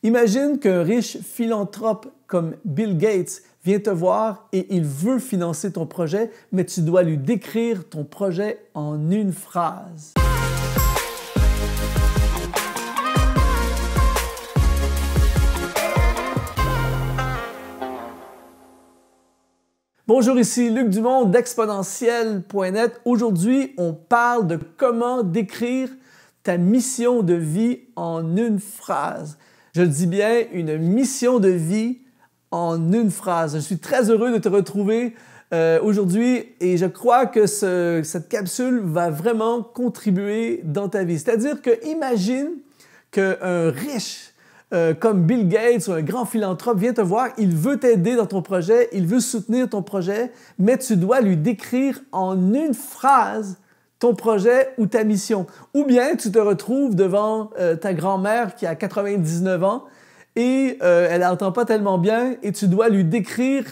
Imagine qu'un riche philanthrope comme Bill Gates vient te voir et il veut financer ton projet, mais tu dois lui décrire ton projet en une phrase. Bonjour, ici Luc Dumont d'Exponentiel.net. Aujourd'hui, on parle de comment décrire ta mission de vie en une phrase. Je le dis bien, une mission de vie en une phrase. Je suis très heureux de te retrouver aujourd'hui et je crois que cette capsule va vraiment contribuer dans ta vie. C'est-à-dire que imagine qu'un riche comme Bill Gates ou un grand philanthrope vient te voir, il veut t'aider dans ton projet, il veut soutenir ton projet, mais tu dois lui décrire en une phrase ton projet ou ta mission. Ou bien tu te retrouves devant ta grand-mère qui a 99 ans et elle n'entend pas tellement bien et tu dois lui décrire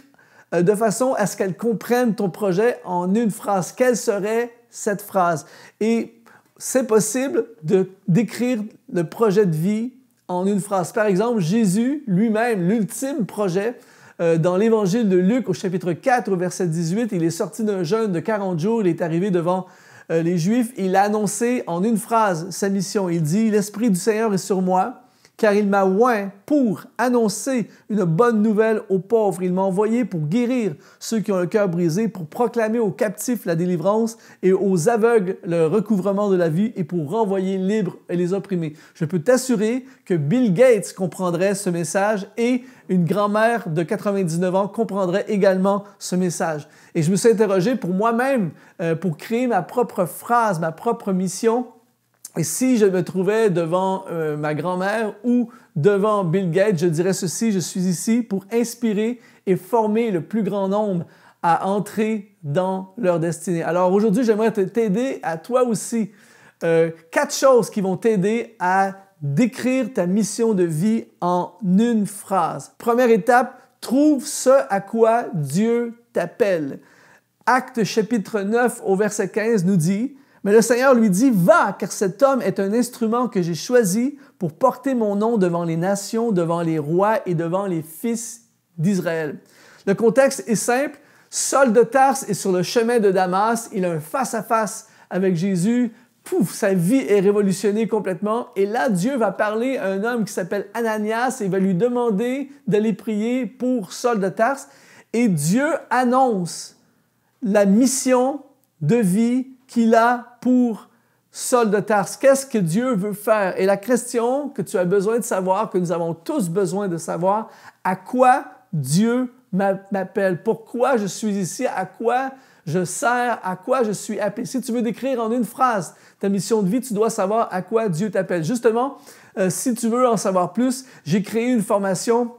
de façon à ce qu'elle comprenne ton projet en une phrase. Quelle serait cette phrase? Et c'est possible de décrire le projet de vie en une phrase. Par exemple, Jésus lui-même, l'ultime projet, dans l'Évangile de Luc, au chapitre 4, au verset 18, il est sorti d'un jeûne de 40 jours, il est arrivé devant les Juifs, il a annoncé en une phrase sa mission. Il dit « L'Esprit du Seigneur est sur moi, car il m'a oint pour annoncer une bonne nouvelle aux pauvres. Il m'a envoyé pour guérir ceux qui ont le cœur brisé, pour proclamer aux captifs la délivrance et aux aveugles le recouvrement de la vie et pour renvoyer libres les opprimés. » Je peux t'assurer que Bill Gates comprendrait ce message et une grand-mère de 99 ans comprendrait également ce message. Et je me suis interrogé pour moi-même, pour créer ma propre phrase, ma propre mission. Et si je me trouvais devant ma grand-mère ou devant Bill Gates, je dirais ceci: je suis ici pour inspirer et former le plus grand nombre à entrer dans leur destinée. Alors aujourd'hui, j'aimerais t'aider à toi aussi 4 choses qui vont t'aider à décrire ta mission de vie en une phrase. Première étape, trouve ce à quoi Dieu t'appelle. Actes chapitre 9 au verset 15 nous dit: mais le Seigneur lui dit, « Va, car cet homme est un instrument que j'ai choisi pour porter mon nom devant les nations, devant les rois et devant les fils d'Israël. » Le contexte est simple. Saul de Tarse est sur le chemin de Damas. Il a un face-à-face avec Jésus. Pouf, sa vie est révolutionnée complètement. Et là, Dieu va parler à un homme qui s'appelle Ananias et va lui demander d'aller prier pour Saul de Tarse. Et Dieu annonce la mission de vie qu'il a pour Saul de Tarse. Qu'est-ce que Dieu veut faire? Et la question que tu as besoin de savoir, que nous avons tous besoin de savoir, à quoi Dieu m'appelle? Pourquoi je suis ici? À quoi je sers? À quoi je suis appelé? Si tu veux décrire en une phrase ta mission de vie, tu dois savoir à quoi Dieu t'appelle. Justement, si tu veux en savoir plus, j'ai créé une formation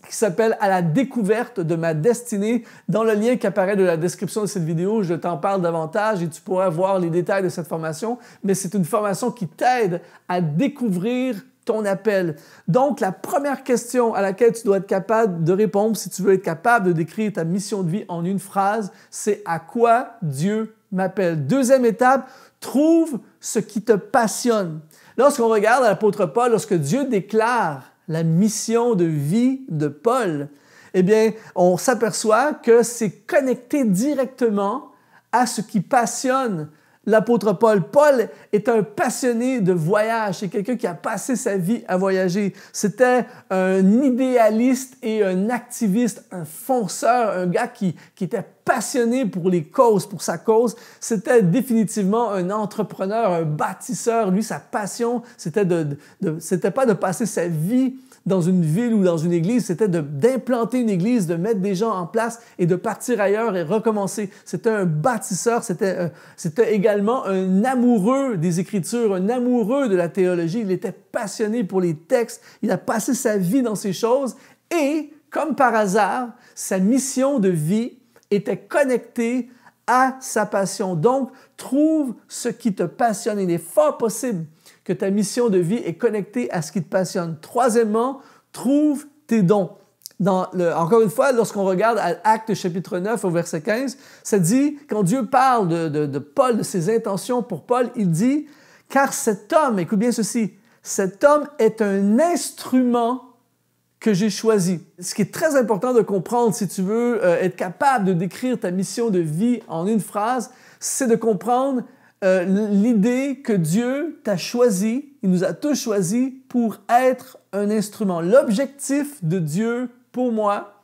qui s'appelle « À la découverte de ma destinée ». Dans le lien qui apparaît de la description de cette vidéo, je t'en parle davantage et tu pourras voir les détails de cette formation. Mais c'est une formation qui t'aide à découvrir ton appel. Donc, la première question à laquelle tu dois être capable de répondre si tu veux être capable de décrire ta mission de vie en une phrase, c'est « À quoi Dieu m'appelle ». Deuxième étape, trouve ce qui te passionne. Lorsqu'on regarde l'apôtre Paul, lorsque Dieu déclare la mission de vie de Paul, eh bien, on s'aperçoit que c'est connecté directement à ce qui passionne l'apôtre Paul. Paul est un passionné de voyage. C'est quelqu'un qui a passé sa vie à voyager. C'était un idéaliste et un activiste, un fonceur, un gars qui était passionné pour les causes, pour sa cause. C'était définitivement un entrepreneur, un bâtisseur. Lui, sa passion, c'était pas de passer sa vie dans une ville ou dans une église, c'était d'implanter une église, de mettre des gens en place et de partir ailleurs et recommencer. C'était un bâtisseur, c'était également un amoureux des Écritures, un amoureux de la théologie. Il était passionné pour les textes, il a passé sa vie dans ces choses et, comme par hasard, sa mission de vie était connectée à sa passion. Donc, trouve ce qui te passionne. Il est fort possible que ta mission de vie est connectée à ce qui te passionne. Troisièmement, trouve tes dons. Encore une fois, lorsqu'on regarde à Actes chapitre 9 au verset 15, ça dit, quand Dieu parle de Paul, de ses intentions pour Paul, il dit « Car cet homme, écoute bien ceci, cet homme est un instrument que j'ai choisi. Ce qui est très important de comprendre si tu veux être capable de décrire ta mission de vie en une phrase, c'est de comprendre l'idée que Dieu t'a choisi, il nous a tous choisis pour être un instrument. L'objectif de Dieu pour moi,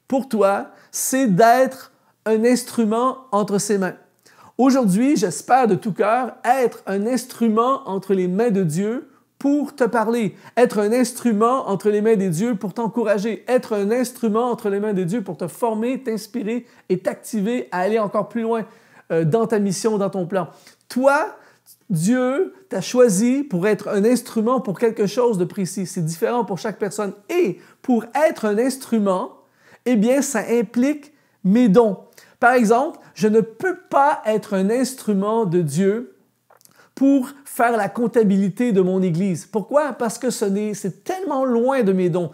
pour toi, c'est d'être un instrument entre ses mains. Aujourd'hui, j'espère de tout cœur être un instrument entre les mains de Dieu pour te parler, être un instrument entre les mains de Dieu pour t'encourager, être un instrument entre les mains de Dieu pour te former, t'inspirer et t'activer à aller encore plus loin dans ta mission, dans ton plan. Toi, Dieu t'a choisi pour être un instrument pour quelque chose de précis. C'est différent pour chaque personne. Et pour être un instrument, eh bien, ça implique mes dons. Par exemple, je ne peux pas être un instrument de Dieu pour faire la comptabilité de mon Église. Pourquoi? Parce que c'est tellement loin de mes dons.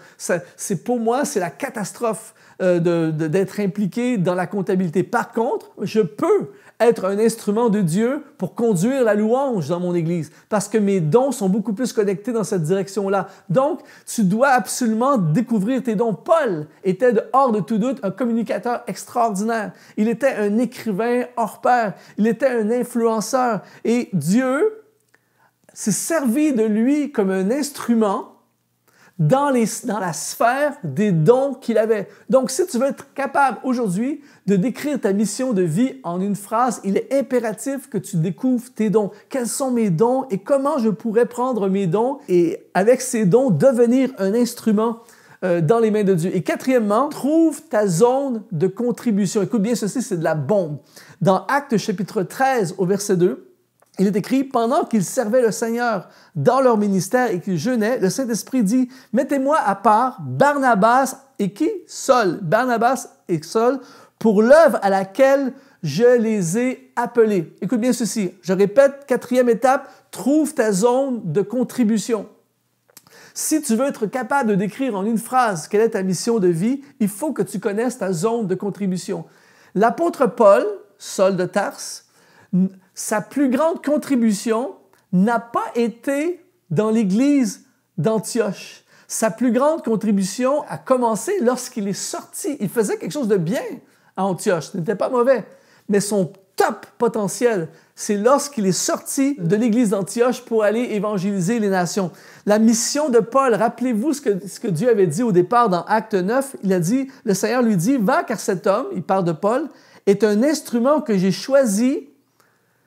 Pour moi, c'est la catastrophe d'être impliqué dans la comptabilité. Par contre, je peux être un instrument de Dieu pour conduire la louange dans mon Église, parce que mes dons sont beaucoup plus connectés dans cette direction-là. Donc, tu dois absolument découvrir tes dons. Paul était, hors de tout doute, un communicateur extraordinaire. Il était un écrivain hors pair. Il était un influenceur. Et Dieu s'est servi de lui comme un instrument dans la sphère des dons qu'il avait. Donc, si tu veux être capable aujourd'hui de décrire ta mission de vie en une phrase, il est impératif que tu découvres tes dons. Quels sont mes dons et comment je pourrais prendre mes dons et avec ces dons devenir un instrument dans les mains de Dieu. Et quatrièmement, trouve ta zone de contribution. Écoute bien, ceci, c'est de la bombe. Dans Actes chapitre 13 au verset 2, il est écrit, pendant qu'ils servaient le Seigneur dans leur ministère et qu'ils jeûnaient, le Saint-Esprit dit, mettez-moi à part Barnabas et qui? Saul. Barnabas et Saul pour l'œuvre à laquelle je les ai appelés. Écoute bien ceci. Je répète, quatrième étape, trouve ta zone de contribution. Si tu veux être capable de décrire en une phrase quelle est ta mission de vie, il faut que tu connaisses ta zone de contribution. L'apôtre Paul, Saul de Tarse, sa plus grande contribution n'a pas été dans l'Église d'Antioche. Sa plus grande contribution a commencé lorsqu'il est sorti. Il faisait quelque chose de bien à Antioche, ce n'était pas mauvais. Mais son top potentiel, c'est lorsqu'il est sorti de l'Église d'Antioche pour aller évangéliser les nations. La mission de Paul, rappelez-vous ce que Dieu avait dit au départ dans Acte 9. Il a dit, le Seigneur lui dit, « Va, car cet homme, il parle de Paul, est un instrument que j'ai choisi. »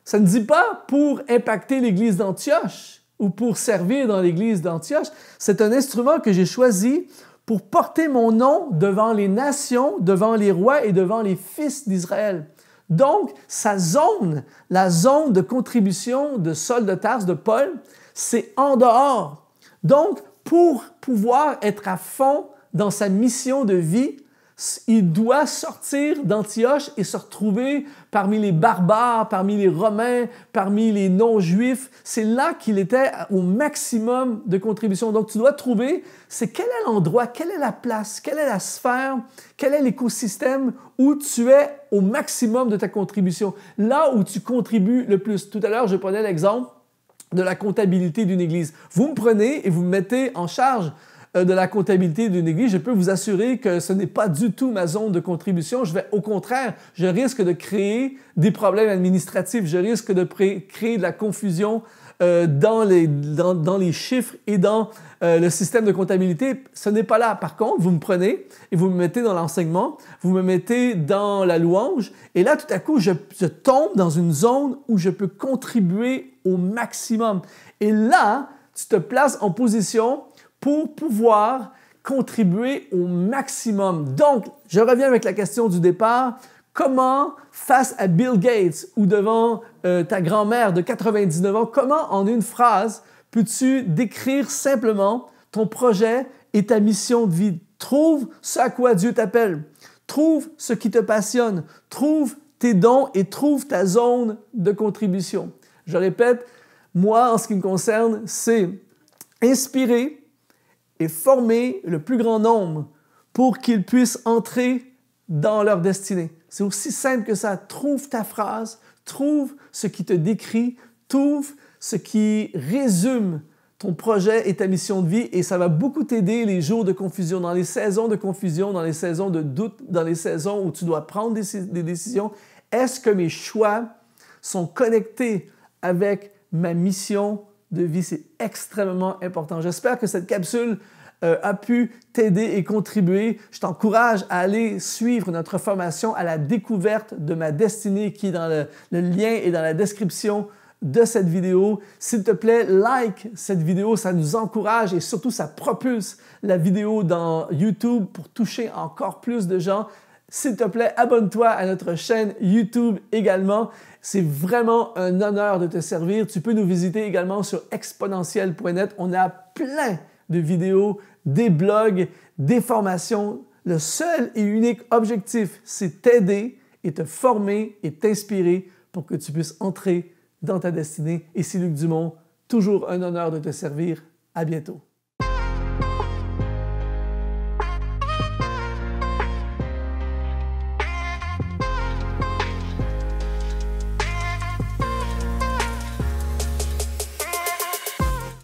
Ça ne dit pas pour impacter l'Église d'Antioche ou pour servir dans l'Église d'Antioche. C'est un instrument que j'ai choisi pour porter mon nom devant les nations, devant les rois et devant les fils d'Israël. Donc, la zone de contribution de Saul de Tarse, de Paul, c'est en dehors. Donc, pour pouvoir être à fond dans sa mission de vie, il doit sortir d'Antioche et se retrouver parmi les barbares, parmi les Romains, parmi les non-juifs. C'est là qu'il était au maximum de contribution. Donc, tu dois trouver, c'est quel est l'endroit, quelle est la place, quelle est la sphère, quel est l'écosystème où tu es au maximum de ta contribution, là où tu contribues le plus. Tout à l'heure, je prenais l'exemple de la comptabilité d'une église. Vous me prenez et vous me mettez en charge de la comptabilité d'une église, je peux vous assurer que ce n'est pas du tout ma zone de contribution. Au contraire, je risque de créer des problèmes administratifs, je risque de créer de la confusion dans les chiffres et dans le système de comptabilité. Ce n'est pas là. Par contre, vous me prenez et vous me mettez dans l'enseignement, vous me mettez dans la louange, et là, tout à coup, je tombe dans une zone où je peux contribuer au maximum. Et là, tu te places en position pour pouvoir contribuer au maximum. Donc, je reviens avec la question du départ. Comment, face à Bill Gates ou devant ta grand-mère de 99 ans, comment en une phrase peux-tu décrire simplement ton projet et ta mission de vie? Trouve ce à quoi Dieu t'appelle. Trouve ce qui te passionne. Trouve tes dons et trouve ta zone de contribution. Je répète, moi, en ce qui me concerne, c'est inspirer et former le plus grand nombre pour qu'ils puissent entrer dans leur destinée. C'est aussi simple que ça. Trouve ta phrase, trouve ce qui te décrit, trouve ce qui résume ton projet et ta mission de vie et ça va beaucoup t'aider les jours de confusion, dans les saisons de confusion, dans les saisons de doute, dans les saisons où tu dois prendre des décisions. Est-ce que mes choix sont connectés avec ma mission de vie? C'est extrêmement important. J'espère que cette capsule a pu t'aider et contribuer. Je t'encourage à aller suivre notre formation à la découverte de ma destinée qui est dans le lien et dans la description de cette vidéo. S'il te plaît, like cette vidéo, ça nous encourage et surtout ça propulse la vidéo dans YouTube pour toucher encore plus de gens. S'il te plaît, abonne-toi à notre chaîne YouTube également. C'est vraiment un honneur de te servir. Tu peux nous visiter également sur exponentiel.net. On a plein de vidéos, des blogs, des formations. Le seul et unique objectif, c'est t'aider et te former et t'inspirer pour que tu puisses entrer dans ta destinée. Ici Luc Dumont, toujours un honneur de te servir. À bientôt.